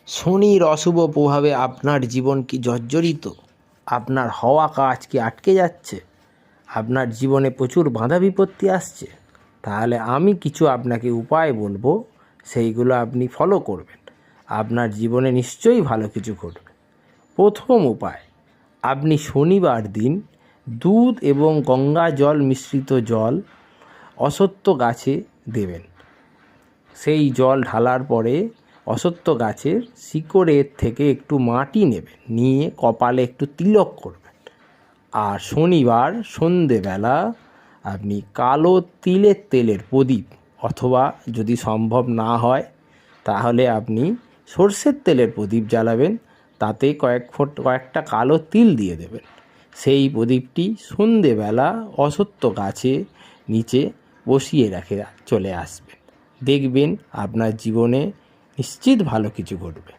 শনির অশুভ প্রভাবে আপনার জীবন কি জর্জরিত? আপনার হওয়া কাজ কি আটকে যাচ্ছে? আপনার জীবনে প্রচুর বাধা বিপত্তি আসছে? তাহলে আমি কিছু আপনাকে উপায় বলবো, সেইগুলো আপনি ফলো করবেন। আপনার জীবনে নিশ্চয়ই ভালো কিছু ঘটবে। প্রথম উপায়, আপনি শনিবার দিন দুধ এবং গঙ্গা জল মিশ্রিত জল অশ্বত্থ গাছে দেবেন। সেই জল ঢালার পরে অশ্বত্থ গাছের শিকড়ের থেকে একটু মাটি নেবেন, নিয়ে কপালে একটু তিলক করবেন। আর শনিবার সন্ধেবেলা আপনি কালো তিলের তেলের প্রদীপ, অথবা যদি সম্ভব না হয় তাহলে আপনি সর্ষের তেলের প্রদীপ জ্বালাবেন, তাতে কয়েকটা কালো তিল দিয়ে দেবেন। সেই প্রদীপটি সন্ধেবেলা অশ্বত্থ গাছে নিচে বসিয়ে রেখে চলে আসবেন। দেখবেন আপনার জীবনে নিশ্চিত ভালো কিছু ঘটবে।